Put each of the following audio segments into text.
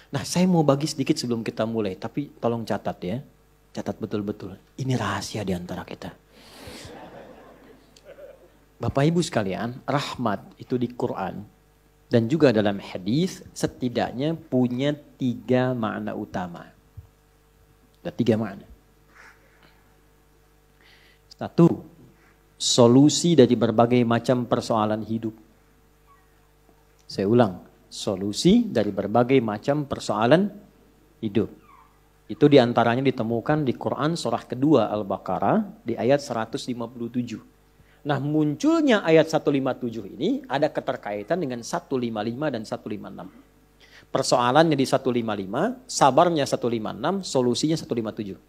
Nah, saya mau bagi sedikit sebelum kita mulai, tapi tolong catat ya. Catat betul-betul. Ini rahasia di antara kita. Bapak Ibu sekalian, rahmat itu di Quran dan juga dalam hadis setidaknya punya 3 makna utama. Ada 3 makna. 1, solusi dari berbagai macam persoalan hidup. Saya ulang, solusi dari berbagai macam persoalan hidup. Itu diantaranya ditemukan di Quran surah kedua Al-Baqarah di ayat 157. Nah, munculnya ayat 157 ini ada keterkaitan dengan 155 dan 156. Persoalannya di 155, sabarnya 156, solusinya 157.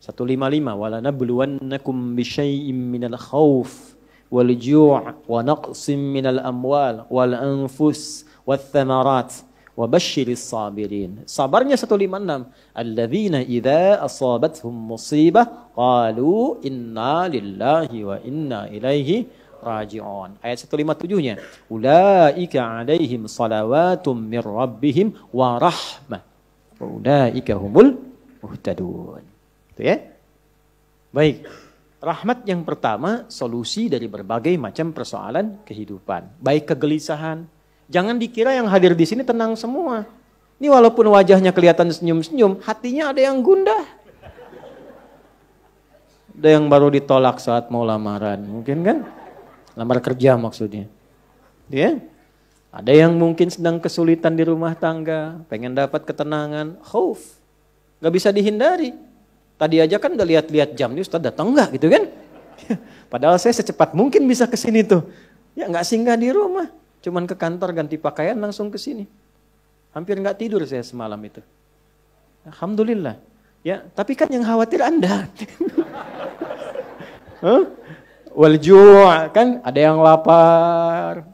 155, walanabluwannakum bisyai'im minal khauf wal ju' wa naqsim minal amwal wal anfus wath thamarat wa basyiris sabirin. Sabarnya 156, alladzina idza asabathum musibah qalu inna lillahi wa inna ilaihi raji'un. Ayat 157-nya, ulaika alaihim salawatum mir rabbihim wa rahmah wa ulaika humul muhtadun. Itu ya. Baik. Rahmat yang pertama, solusi dari berbagai macam persoalan kehidupan. Baik kegelisahan. Jangan dikira yang hadir di sini tenang semua. Ini walaupun wajahnya kelihatan senyum-senyum, hatinya ada yang gundah. Ada yang baru ditolak saat mau lamaran, mungkin kan? Lamar kerja maksudnya. Ya? Ada yang mungkin sedang kesulitan di rumah tangga, pengen dapat ketenangan, khauf. Gak bisa dihindari. Tadi aja kan udah lihat-lihat jam, nih Ustaz datang enggak gitu kan? Padahal saya secepat mungkin bisa ke sini tuh. Ya nggak singgah di rumah, cuman ke kantor ganti pakaian langsung ke sini. Hampir nggak tidur saya semalam itu. Alhamdulillah. Ya, tapi kan yang khawatir Anda. Wal ju' kan ada yang lapar.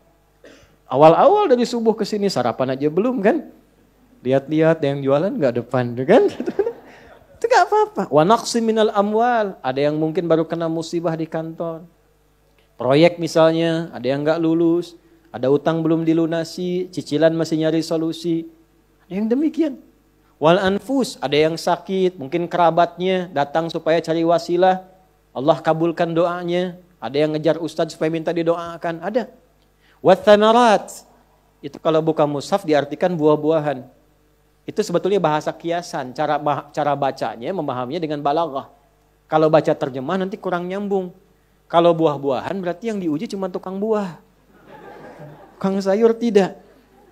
Awal-awal dari subuh ke sini sarapan aja belum kan? Lihat-lihat yang jualan nggak depan kan? Itu gak apa-apa. Wa naqsim minal amwal. Ada yang mungkin baru kena musibah di kantor. Proyek misalnya, ada yang gak lulus. Ada utang belum dilunasi, cicilan masih nyari solusi. Ada yang demikian. Wal anfus, ada yang sakit, mungkin kerabatnya datang supaya cari wasilah. Allah kabulkan doanya. Ada yang ngejar ustadz supaya minta didoakan. Ada. Wat thamarat. Itu kalau buka mushaf diartikan buah-buahan. Itu sebetulnya bahasa kiasan, cara bacanya, memahaminya dengan balaghah. Kalau baca terjemah nanti kurang nyambung. Kalau buah-buahan berarti yang diuji cuma tukang buah. Tukang sayur tidak.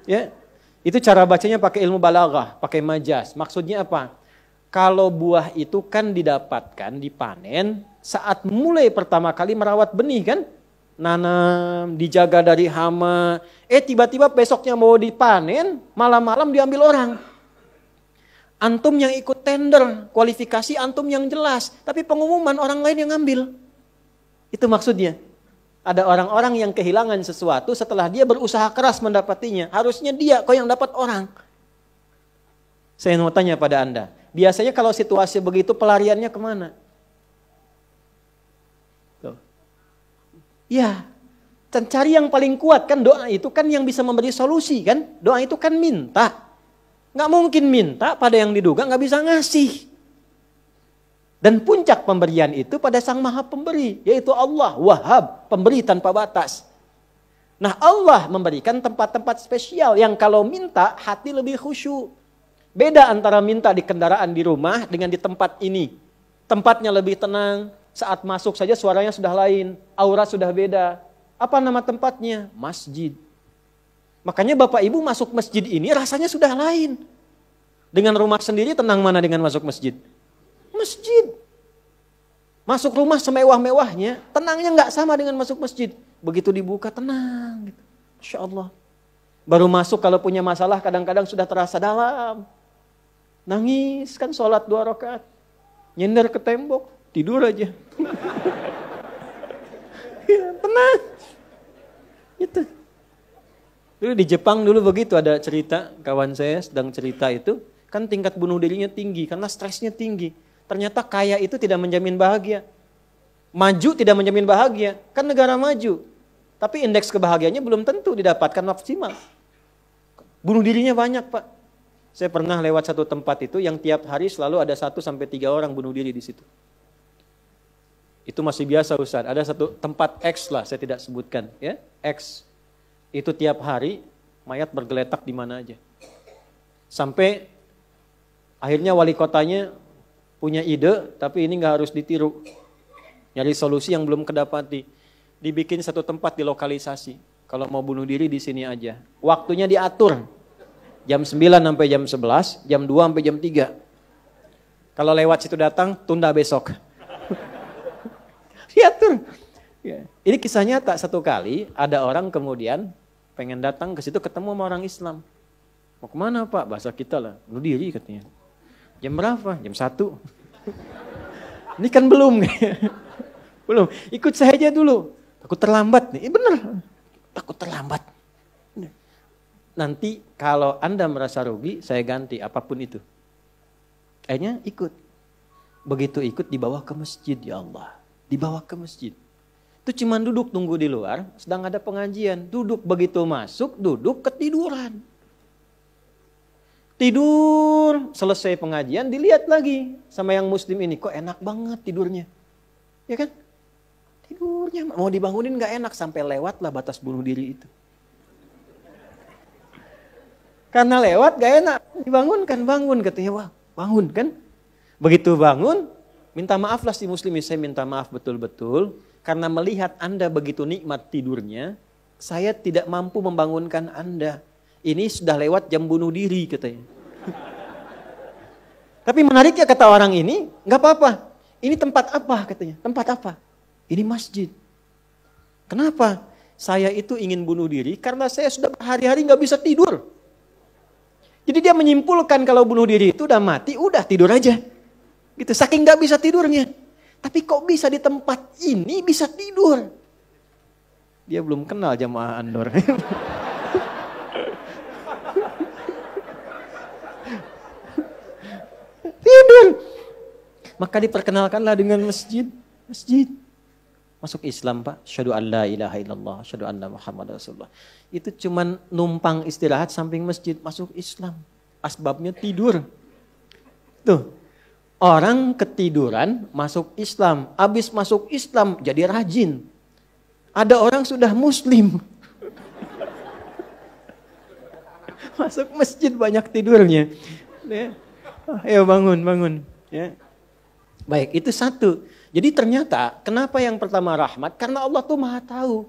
Ya. Itu cara bacanya pakai ilmu balaghah, pakai majaz. Maksudnya apa? Kalau buah itu kan didapatkan, dipanen saat mulai pertama kali merawat benih kan? Nanam, dijaga dari hama. Tiba-tiba besoknya mau dipanen, malam-malam diambil orang. Antum yang ikut tender, kualifikasi antum yang jelas. Tapi pengumuman orang lain yang ngambil. Itu maksudnya. Ada orang-orang yang kehilangan sesuatu setelah dia berusaha keras mendapatinya. Harusnya dia kok yang dapat orang. Saya mau tanya pada Anda. Biasanya kalau situasi begitu pelariannya kemana? Tuh. Ya, cari yang paling kuat kan doa itu kan yang bisa memberi solusi kan. Doa itu kan minta. Nggak mungkin minta pada yang diduga nggak bisa ngasih. Dan puncak pemberian itu pada Sang Maha Pemberi, yaitu Allah, Wahhab, pemberi tanpa batas. Nah, Allah memberikan tempat-tempat spesial yang kalau minta hati lebih khusyuk. Beda antara minta di kendaraan di rumah dengan di tempat ini. Tempatnya lebih tenang, saat masuk saja suaranya sudah lain, aura sudah beda. Apa nama tempatnya? Masjid. Makanya Bapak Ibu masuk masjid ini rasanya sudah lain. Dengan rumah sendiri tenang mana dengan masuk masjid? Masjid. Masuk rumah semewah-mewahnya, tenangnya nggak sama dengan masuk masjid. Begitu dibuka tenang. Gitu. Masya Allah. Baru masuk kalau punya masalah kadang-kadang sudah terasa dalam. Nangis kan sholat 2 rakaat. Nyender ke tembok, tidur aja. Ya, tenang. Itu. Dulu di Jepang dulu begitu ada cerita, kawan saya sedang cerita itu, kan tingkat bunuh dirinya tinggi karena stresnya tinggi. Ternyata kaya itu tidak menjamin bahagia. Maju tidak menjamin bahagia, kan negara maju. Tapi indeks kebahagiaannya belum tentu didapatkan maksimal. Bunuh dirinya banyak Pak. Saya pernah lewat satu tempat itu yang tiap hari selalu ada 1 sampai 3 orang bunuh diri di situ. Itu masih biasa Ustaz. Ada satu tempat X lah, saya tidak sebutkan, ya. X. Itu tiap hari mayat bergeletak di mana aja. Sampai akhirnya wali kotanya punya ide, tapi ini nggak harus ditiru. Nyari solusi yang belum kedapati. Dibikin satu tempat di lokalisasi. Kalau mau bunuh diri di sini aja. Waktunya diatur. Jam 9 sampai jam 11, jam 2 sampai jam 3. Kalau lewat situ datang, tunda besok. Diatur. Ya. Ini kisah nyata, satu kali ada orang kemudian pengen datang ke situ ketemu sama orang Islam. Mau kemana Pak? Bahasa kita lah, bunuh diri katanya. Jam berapa? Jam 1. Ini kan belum. Belum, ikut saya aja dulu. Takut terlambat nih, bener. Takut terlambat. Nanti kalau Anda merasa rugi, saya ganti apapun itu. Akhirnya ikut. Begitu ikut dibawa ke masjid, ya Allah. Dibawa ke masjid. Itu cuman duduk tunggu di luar, sedang ada pengajian. Duduk begitu masuk, duduk ketiduran. Tidur, selesai pengajian, dilihat lagi sama yang muslim ini. Kok enak banget tidurnya. Ya kan? Tidurnya, mau dibangunin gak enak, sampai lewatlah batas bunuh diri itu. Karena lewat gak enak, dibangunkan, bangun katanya, wah bangun kan. Begitu bangun, minta maaflah si muslim, saya minta maaf betul-betul. Karena melihat Anda begitu nikmat tidurnya, saya tidak mampu membangunkan Anda. Ini sudah lewat jam bunuh diri katanya. Tapi menariknya kata orang ini, gak apa-apa. Ini tempat apa katanya, tempat apa? Ini masjid. Kenapa? Saya itu ingin bunuh diri karena saya sudah berhari-hari gak bisa tidur. Jadi dia menyimpulkan kalau bunuh diri itu udah mati, udah tidur aja. Gitu, saking gak bisa tidurnya. Tapi kok bisa di tempat ini bisa tidur? Dia belum kenal jamaah Andor. Tidur. Maka diperkenalkanlah dengan masjid. Masjid. Masuk Islam Pak. Asyhadu an la ilaha illallah. Asyhadu anna Muhammad Rasulullah. Itu cuman numpang istirahat samping masjid. Masuk Islam. Asbabnya tidur. Tuh. Orang ketiduran masuk Islam. Habis masuk Islam jadi rajin. Ada orang sudah muslim. Masuk masjid banyak tidurnya. Ya. Ayo bangun, bangun. Ya. Baik, itu satu. Jadi ternyata kenapa yang pertama rahmat? Karena Allah tuh maha tahu.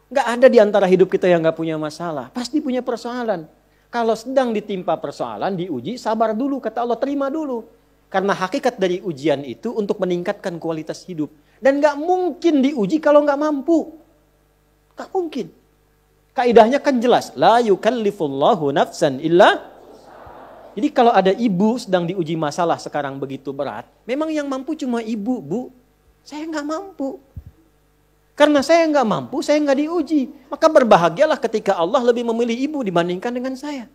Gak ada di antara hidup kita yang gak punya masalah. Pasti punya persoalan. Kalau sedang ditimpa persoalan, diuji, sabar dulu. Kata Allah, terima dulu. Karena hakikat dari ujian itu untuk meningkatkan kualitas hidup. Dan gak mungkin diuji kalau gak mampu. Gak mungkin. Kaidahnya kan jelas. La yukallifullahu nafsan illa. Jadi kalau ada ibu sedang diuji masalah sekarang begitu berat. Memang yang mampu cuma ibu, Bu. Saya nggak mampu. Karena saya nggak mampu, saya nggak diuji. Maka berbahagialah ketika Allah lebih memilih ibu dibandingkan dengan saya.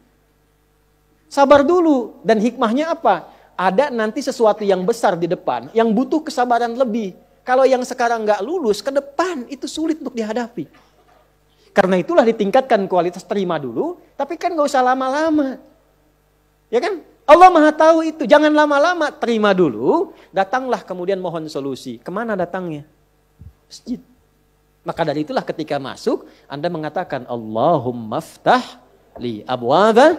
Sabar dulu. Dan hikmahnya apa? Ada nanti sesuatu yang besar di depan, yang butuh kesabaran lebih. Kalau yang sekarang nggak lulus, ke depan itu sulit untuk dihadapi. Karena itulah ditingkatkan kualitas terima dulu, tapi kan nggak usah lama-lama. Ya kan? Allah maha tahu itu. Jangan lama-lama, terima dulu. Datanglah kemudian mohon solusi. Kemana datangnya? Masjid. Maka dari itulah ketika masuk, Anda mengatakan, Allahumma ftah li abwaba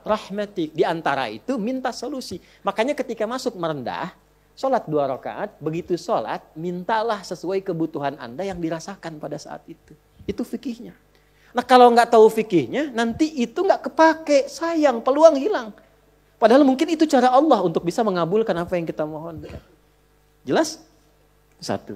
rahmatik. Di antara itu minta solusi. Makanya ketika masuk merendah, sholat 2 rakaat, begitu sholat, mintalah sesuai kebutuhan Anda yang dirasakan pada saat itu. Itu fikihnya. Nah kalau nggak tahu fikihnya, nanti itu nggak kepake, sayang, peluang hilang. Padahal mungkin itu cara Allah untuk bisa mengabulkan apa yang kita mohon. Jelas? 1.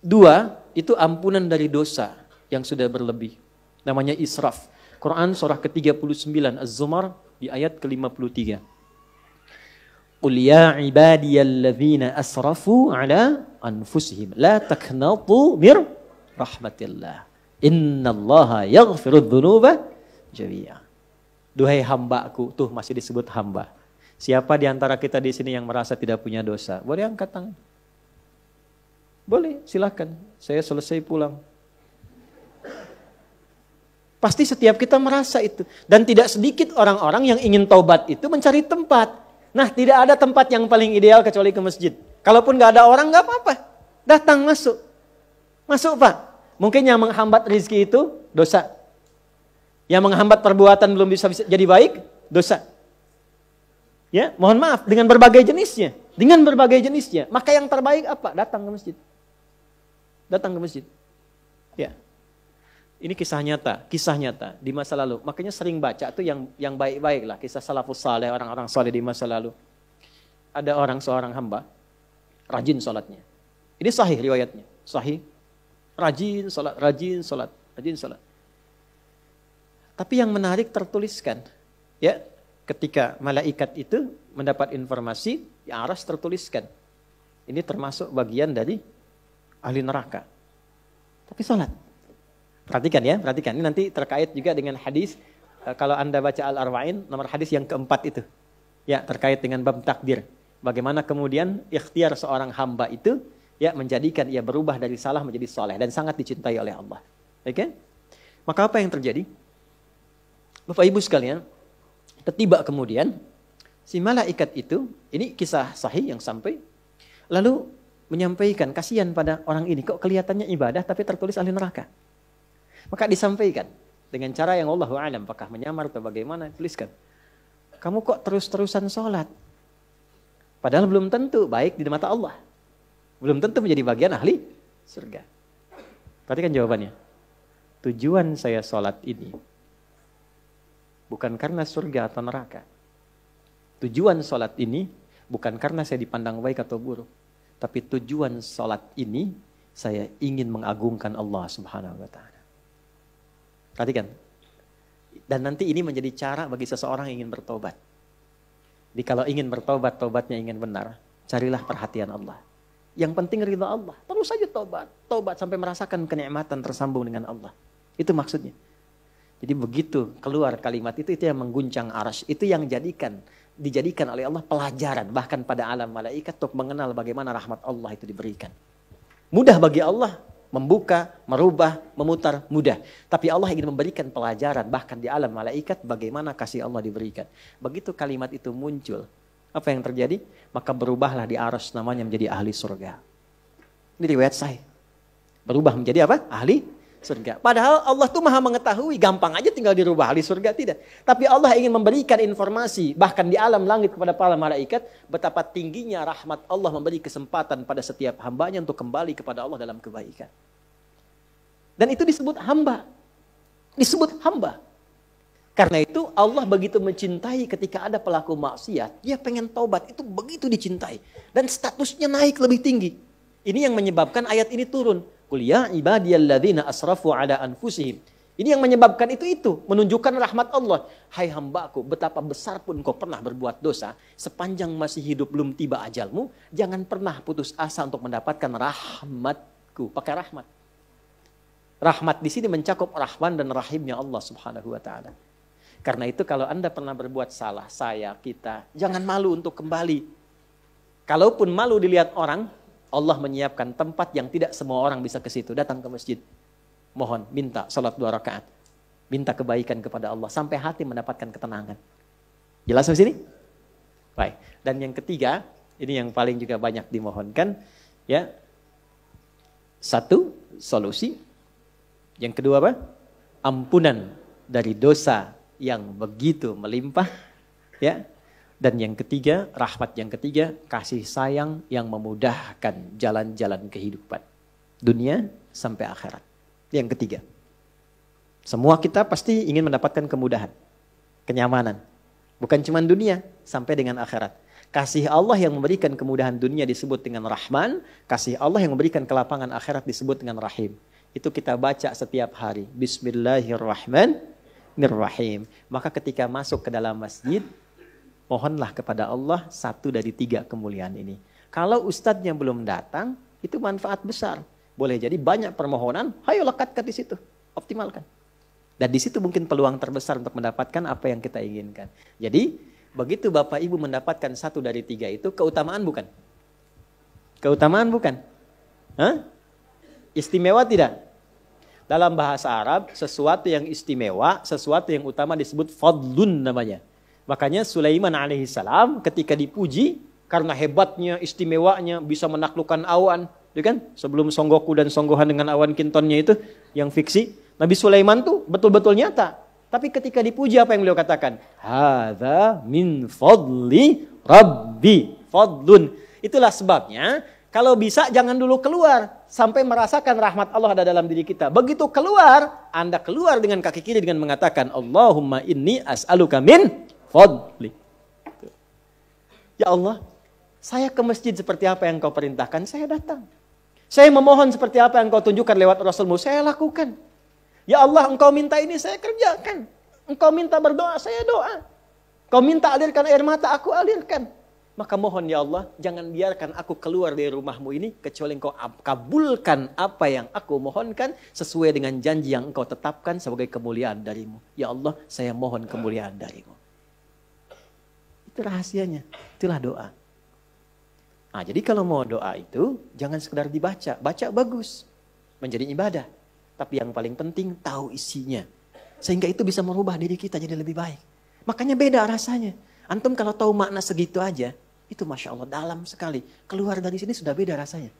2, itu ampunan dari dosa yang sudah berlebih. Namanya israf. Quran surah ke-39 Az-Zumar di ayat ke-53. Qul ya ibadiyalladzina asrafu ala anfusihim la taqnatu mir rahmatillah. Innallaha yaghfirudz dzunuba jami'a. Duhai hambaku, tuh masih disebut hamba. Siapa di antara kita di sini yang merasa tidak punya dosa? Boleh angkat tangan? Boleh, silakan. Saya selesai pulang. Pasti setiap kita merasa itu. Dan tidak sedikit orang-orang yang ingin taubat itu mencari tempat. Nah, tidak ada tempat yang paling ideal kecuali ke masjid. Kalaupun gak ada orang, gak apa-apa. Datang, masuk. Masuk, Pak. Mungkin yang menghambat rezeki itu dosa. Yang menghambat perbuatan belum bisa jadi baik, dosa. Ya, mohon maaf, dengan berbagai jenisnya. Dengan berbagai jenisnya. Maka yang terbaik apa? Datang ke masjid. Datang ke masjid. Ya. Ini kisah nyata di masa lalu. Makanya sering baca tuh yang baik-baik lah, kisah salafus saleh, orang-orang saleh di masa lalu. Ada seorang hamba rajin salatnya. Ini sahih riwayatnya, sahih. Rajin salat. Tapi yang menarik tertuliskan, ya, ketika malaikat itu mendapat informasi, di aras tertuliskan. Ini termasuk bagian dari ahli neraka. Tapi salat. Perhatikan ya, perhatikan. Ini nanti terkait juga dengan hadis, kalau Anda baca Al-Arwa'in, nomor hadis yang keempat itu. Ya, terkait dengan bab takdir. Bagaimana kemudian ikhtiar seorang hamba itu, ya, menjadikan ia berubah dari salah menjadi soleh. Dan sangat dicintai oleh Allah. Oke? Maka apa yang terjadi? Bapak Ibu sekalian, tiba kemudian, si malaikat itu, ini kisah sahih yang sampai, lalu menyampaikan, kasihan pada orang ini, kok kelihatannya ibadah tapi tertulis ahli neraka. Maka disampaikan dengan cara yang Allahu a'lam, apakah menyamar atau bagaimana, tuliskan. Kamu kok terus-terusan sholat? Padahal belum tentu baik di mata Allah. Belum tentu menjadi bagian ahli surga. Perhatikan jawabannya. Tujuan saya sholat ini bukan karena surga atau neraka. Tujuan sholat ini bukan karena saya dipandang baik atau buruk. Tapi tujuan sholat ini saya ingin mengagungkan Allah Subhanahu wa ta'ala. Perhatikan. Dan nanti ini menjadi cara bagi seseorang yang ingin bertobat. Jadi kalau ingin bertobat, tobatnya ingin benar, carilah perhatian Allah. Yang penting ridha Allah. Terus saja tobat. Tobat sampai merasakan kenikmatan tersambung dengan Allah. Itu maksudnya. Jadi begitu keluar kalimat itu yang mengguncang arasy. Itu yang dijadikan oleh Allah pelajaran. Bahkan pada alam malaikat untuk mengenal bagaimana rahmat Allah itu diberikan. Mudah bagi Allah membuka, merubah, memutar, mudah. Tapi Allah ingin memberikan pelajaran bahkan di alam malaikat bagaimana kasih Allah diberikan. Begitu kalimat itu muncul, apa yang terjadi? Maka berubahlah di arasy namanya menjadi ahli surga. Ini riwayat sahih. Berubah menjadi apa? Ahli surga. Padahal Allah tuh maha mengetahui, gampang aja tinggal dirubah ahli surga, tidak. Tapi Allah ingin memberikan informasi bahkan di alam langit kepada para malaikat betapa tingginya rahmat Allah memberi kesempatan pada setiap hambanya untuk kembali kepada Allah dalam kebaikan. Dan itu disebut hamba. Disebut hamba. Karena itu Allah begitu mencintai ketika ada pelaku maksiat, dia pengen taubat, itu begitu dicintai. Dan statusnya naik lebih tinggi. Ini yang menyebabkan ayat ini turun. Qul ya ibadiyalladzina asrafu ala anfusihim. Ini yang menyebabkan itu menunjukkan rahmat Allah. Hai hambaku, betapa besar pun kau pernah berbuat dosa, sepanjang masih hidup belum tiba ajalmu, jangan pernah putus asa untuk mendapatkan rahmatku. Pakai rahmat. Rahmat di sini mencakup Rahman dan Rahimnya Allah Subhanahu wa taala. Karena itu kalau Anda pernah berbuat salah, kita, jangan malu untuk kembali. Kalaupun malu dilihat orang, Allah menyiapkan tempat yang tidak semua orang bisa ke situ. Datang ke masjid. Mohon, minta salat 2 rakaat. Minta kebaikan kepada Allah. Sampai hati mendapatkan ketenangan. Jelas di sini? Baik. Dan yang ketiga, ini yang paling juga banyak dimohonkan. Ya. 1, solusi. Yang kedua apa? Ampunan dari dosa yang begitu melimpah. Ya. Dan yang ketiga, rahmat yang ketiga, kasih sayang yang memudahkan jalan-jalan kehidupan. Dunia sampai akhirat. Yang ketiga. Semua kita pasti ingin mendapatkan kemudahan. Kenyamanan. Bukan cuma dunia, sampai dengan akhirat. Kasih Allah yang memberikan kemudahan dunia disebut dengan Rahman. Kasih Allah yang memberikan kelapangan akhirat disebut dengan Rahim. Itu kita baca setiap hari. Bismillahirrahmanirrahim. Maka ketika masuk ke dalam masjid, mohonlah kepada Allah 1 dari 3 kemuliaan ini. Kalau ustadznya belum datang, itu manfaat besar. Boleh jadi banyak permohonan, ayo lekatkan di situ, optimalkan. Dan di situ mungkin peluang terbesar untuk mendapatkan apa yang kita inginkan. Jadi, begitu Bapak Ibu mendapatkan 1 dari 3 itu, keutamaan bukan? Keutamaan bukan? Hah? Istimewa tidak? Dalam bahasa Arab, sesuatu yang istimewa, sesuatu yang utama disebut fadlun namanya. Makanya Sulaiman alaihissalam ketika dipuji, karena hebatnya, istimewanya, bisa menaklukkan awan. Kan? Sebelum Songgoku dan Songgohan dengan awan kintonnya itu, yang fiksi. Nabi Sulaiman tuh betul-betul nyata. Tapi ketika dipuji apa yang beliau katakan? Hadza min fadli Rabbi. Fadlun. Itulah sebabnya, kalau bisa jangan dulu keluar. Sampai merasakan rahmat Allah ada dalam diri kita. Begitu keluar, Anda keluar dengan kaki kiri dengan mengatakan, Allahumma inni as'aluka min fadli. Ya Allah, saya ke masjid seperti apa yang kau perintahkan, saya datang. Saya memohon seperti apa yang kau tunjukkan lewat Rasulmu, saya lakukan. Ya Allah, engkau minta ini, saya kerjakan. Engkau minta berdoa, saya doa. Kau minta alirkan air mata, aku alirkan. Maka mohon ya Allah, jangan biarkan aku keluar dari rumahmu ini, kecuali engkau kabulkan apa yang aku mohonkan, sesuai dengan janji yang engkau tetapkan sebagai kemuliaan darimu. Ya Allah, saya mohon kemuliaan darimu. Itu rahasianya, itulah doa. Nah, jadi kalau mau doa itu, jangan sekedar dibaca. Baca bagus, menjadi ibadah. Tapi yang paling penting, tahu isinya. Sehingga itu bisa merubah diri kita jadi lebih baik. Makanya beda rasanya. Antum kalau tahu makna segitu aja, itu Masya Allah dalam sekali. Keluar dari sini sudah beda rasanya.